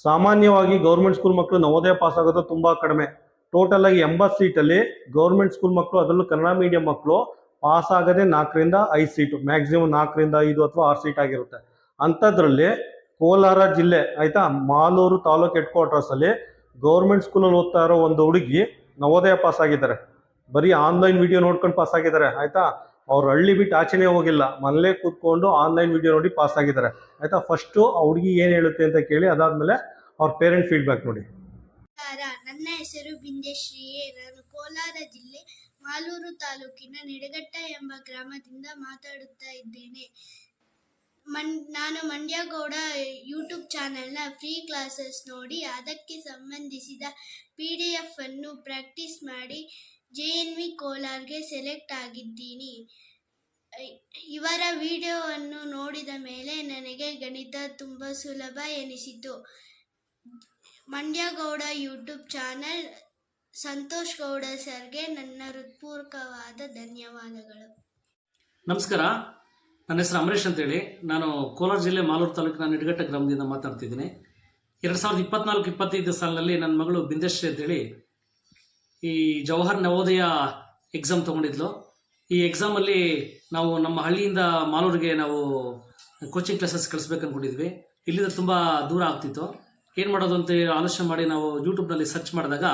ಸಾಮಾನ್ಯವಾಗಿ government school ಮಕ್ಕಳು Navodaya pass ಆಗೋದು ತುಂಬಾ ಕಡಿಮೆ. ಟೋಟಲ್ ಆಗಿ 80 ಸೀಟಲ್ಲಿ ಗೌರ್ಮೆಂಟ್ ಸ್ಕೂಲ್ ಮಕ್ಕಳು, ಅದರಲ್ಲೂ ಕನ್ನಡ ಮೀಡಿಯಂ ಮಕ್ಕಳು ಪಾಸ್ ಆಗದೆ 4 ರಿಂದ 5 ಸೀಟು, ಮ್ಯಾಕ್ಸಿಮಮ್ 4 ರಿಂದ 5 ಅಥವಾ 6 ಸೀಟ್ ಆಗಿರುತ್ತೆ. ಅಂಥದ್ರಲ್ಲಿ ಕೋಲಾರ ಜಿಲ್ಲೆ ಆಯ್ತಾ, ಮಾಲೂರು ತಾಲೂಕು ಹೆಡ್ ಕ್ವಾರ್ಟರ್ಸ್ ಅಲ್ಲಿ ಗೌರ್ಮೆಂಟ್ ಸ್ಕೂಲಲ್ಲಿ ಓದ್ತಾ ಇರೋ ಒಂದು ಹುಡುಗಿ ನವೋದಯ ಪಾಸ್ ಆಗಿದ್ದಾರೆ. ಬರೀ ಆನ್ಲೈನ್ ವಿಡಿಯೋ ನೋಡ್ಕೊಂಡು ಪಾಸ್ ಆಗಿದ್ದಾರೆ ಆಯ್ತಾ. ಅವ್ರು ಹಳ್ಳಿ ಬಿಟ್ಟು ಆಚೆನೇ ಹೋಗಿಲ್ಲ, ಮನೇಲೇ ಕೂತ್ಕೊಂಡು ಆನ್ಲೈನ್ ವಿಡಿಯೋ ನೋಡಿ ಪಾಸ್ ಆಗಿದ್ದಾರೆ ಆಯ್ತಾ. ಫಸ್ಟು ಆ ಹುಡುಗಿ ಏನು ಹೇಳುತ್ತೆ ಅಂತ ಕೇಳಿ, ಅದಾದ್ಮೇಲೆ ಅವ್ರ ಪೇರೆಂಟ್ ಫೀಡ್ಬ್ಯಾಕ್ ನೋಡಿ. ನನ್ನ ಹೆಸರು ಬಿಂದೇಶ್ರೀಯೇ. ನಾನು ಕೋಲಾರ ಜಿಲ್ಲೆ ಮಾಲೂರು ತಾಲೂಕಿನ ನಿಡಘಟ್ಟ ಎಂಬ ಗ್ರಾಮದಿಂದ ಮಾತಾಡುತ್ತಾ ಇದ್ದೇನೆ. ನಾನು ಮಂಡ್ಯಗೌಡ ಯೂಟ್ಯೂಬ್ ಚಾನೆಲ್ನ ಫ್ರೀ ಕ್ಲಾಸಸ್ ನೋಡಿ ಅದಕ್ಕೆ ಸಂಬಂಧಿಸಿದ PDF ಅನ್ನು ಪ್ರಾಕ್ಟೀಸ್ ಮಾಡಿ JNV ಕೋಲಾರ್ಗೆ ಸೆಲೆಕ್ಟ್ ಆಗಿದ್ದೀನಿ. ಇವರ ವಿಡಿಯೋವನ್ನು ನೋಡಿದ ಮೇಲೆ ನನಗೆ ಗಣಿತ ತುಂಬ ಸುಲಭ ಎನಿಸಿತು. ಮಂಡ್ಯಗೌಡ ಯೂಟ್ಯೂಬ್ ಚಾನೆಲ್ ಸಂತೋಷ್ ಗೌಡ ಸರ್ಗೆ ನನ್ನ ಹೃತ್ಪೂರ್ವಕವಾದ ಧನ್ಯವಾದಗಳು. ನಮಸ್ಕಾರ, ನನ್ನ ಹೆಸರು ಅಮರೇಶ್ ಅಂತೇಳಿ. ನಾನು ಕೋಲಾರ ಜಿಲ್ಲೆ ಮಾಲೂರು ತಾಲೂಕಿನ ನಿಡಘಟ್ಟ ಗ್ರಾಮದಿಂದ ಮಾತಾಡ್ತಿದ್ದೀನಿ. 2024-25 ಸಾಲಿನಲ್ಲಿ ನನ್ನ ಮಗಳು ಬಿಂದೇಶ್ರೀ ಅಂತೇಳಿ ಈ ಜವಾಹರ್ ನವೋದಯ ಎಕ್ಸಾಮ್ ತೊಗೊಂಡಿದ್ಲು. ಈ ಎಕ್ಸಾಮಲ್ಲಿ ನಾವು ನಮ್ಮ ಹಳ್ಳಿಯಿಂದ ಮಾಲೂರಿಗೆ ನಾವು ಕೋಚಿಂಗ್ ಕ್ಲಾಸಸ್ ಕಳಿಸ್ಬೇಕು ಅಂದ್ಕೊಂಡಿದ್ವಿ. ಇಲ್ಲಿಂದ ತುಂಬ ದೂರ ಆಗ್ತಿತ್ತು. ಏನು ಮಾಡೋದು ಅಂತ ಆಲೋಚನೆ ಮಾಡಿ ನಾವು ಯೂಟ್ಯೂಬ್ನಲ್ಲಿ ಸರ್ಚ್ ಮಾಡಿದಾಗ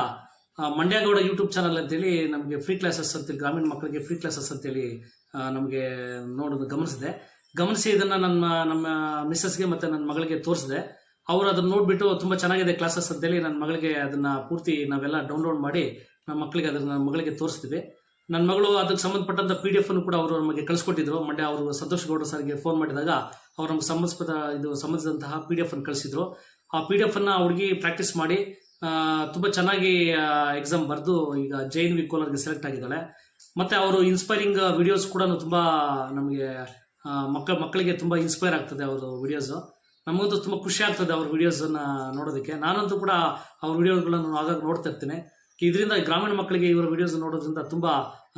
ಮಂಡ್ಯಗೌಡ ಯೂಟ್ಯೂಬ್ ಚಾನಲ್ ಅಂತೇಳಿ ನಮಗೆ ಫ್ರೀ ಕ್ಲಾಸಸ್ ಅಂತೇಳಿ, ಗ್ರಾಮೀಣ ಮಕ್ಕಳಿಗೆ ಫ್ರೀ ಕ್ಲಾಸಸ್ ಅಂತೇಳಿ ನಮಗೆ ಗಮನಿಸಿ ಇದನ್ನು ನಮ್ಮ ಮಿಸ್ಸಸ್ಗೆ ಮತ್ತು ನನ್ನ ಮಗಳಿಗೆ ತೋರಿಸಿದೆ. ಅವರು ಅದನ್ನು ನೋಡಿಬಿಟ್ಟು ತುಂಬ ಚೆನ್ನಾಗಿದೆ ಕ್ಲಾಸಸ್ ಅಂತೇಳಿ ನನ್ನ ಮಗಳಿಗೆ ಅದನ್ನು ಪೂರ್ತಿ ನಾವೆಲ್ಲ ಡೌನ್ಲೋಡ್ ಮಾಡಿ ನಮ್ಮ ಮಗಳಿಗೆ ತೋರಿಸ್ತೀವಿ. ನನ್ನ ಮಗಳು ಅದಕ್ಕೆ ಸಂಬಂಧಪಟ್ಟಂಥ PDF ಅನ್ನು ಕೂಡ ಅವರು ನಮಗೆ ಕಳಿಸ್ಕೊಟ್ಟಿದ್ರು. ಮಂಡ್ಯ ಅವರು ಸಂತೋಷ್ ಗೌಡ ಸರ್ಗೆ ಫೋನ್ ಮಾಡಿದಾಗ ಅವ್ರು ನಮ್ಗೆ ಸಂಬಂಧಿಸಿದಂತಹ PDF ಅನ್ನು ಕಳಿಸಿದ್ರು. ಆ PDF ಅನ್ನು ಹುಡುಗಿ ಪ್ರಾಕ್ಟೀಸ್ ಮಾಡಿ ತುಂಬ ಚೆನ್ನಾಗಿ ಎಕ್ಸಾಮ್ ಬರೆದು ಈಗ JNV ಕೋಲಾರ್ಗೆ ಸೆಲೆಕ್ಟ್ ಆಗಿದ್ದಾಳೆ. ಮತ್ತು ಅವರು ಇನ್ಸ್ಪೈರಿಂಗ್ ವಿಡಿಯೋಸ್ ಕೂಡ ತುಂಬ ನಮಗೆ ಮಕ್ಕಳಿಗೆ ತುಂಬ ಇನ್ಸ್ಪೈರ್ ಆಗ್ತದೆ ಅವರು ವಿಡಿಯೋಸು. ನಮಗಂತೂ ತುಂಬ ಖುಷಿ ಆಗ್ತದೆ ಅವ್ರ ವಿಡಿಯೋಸನ್ನು ನೋಡೋದಕ್ಕೆ. ನಾನಂತೂ ಕೂಡ ಅವ್ರ ವಿಡಿಯೋಗಳನ್ನು ಆಗಾಗ ನೋಡ್ತಾ ಇರ್ತೀನಿ. ಇದರಿಂದ ಗ್ರಾಮೀಣ ಮಕ್ಕಳಿಗೆ ಇವರ ವಿಡಿಯೋಸ್ ನೋಡೋದ್ರಿಂದ ತುಂಬ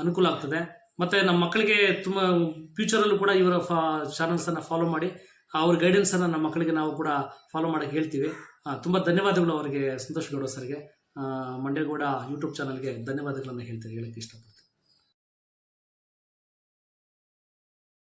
ಅನುಕೂಲ ಆಗ್ತದೆ. ಮತ್ತು ನಮ್ಮ ಮಕ್ಕಳಿಗೆ ತುಂಬ ಫ್ಯೂಚರಲ್ಲೂ ಕೂಡ ಇವರ ಚಾನಲ್ಸನ್ನು ಫಾಲೋ ಮಾಡಿ ಅವ್ರ ಗೈಡೆನ್ಸನ್ನು ನಮ್ಮ ಮಕ್ಕಳಿಗೆ ನಾವು ಕೂಡ ಫಾಲೋ ಮಾಡೋಕ್ಕೆ ಹೇಳ್ತೀವಿ. ತುಂಬ ಧನ್ಯವಾದಗಳು ಅವರಿಗೆ, ಸಂತೋಷ್ ಗೌಡ ಸರ್ಗೆ, ಮಂಡ್ಯಗೌಡ ಯೂಟ್ಯೂಬ್ ಚಾನಲ್ಗೆ ಧನ್ಯವಾದಗಳನ್ನು ಹೇಳಕ್ಕೆ ಇಷ್ಟಪಡ್ತೀನಿ.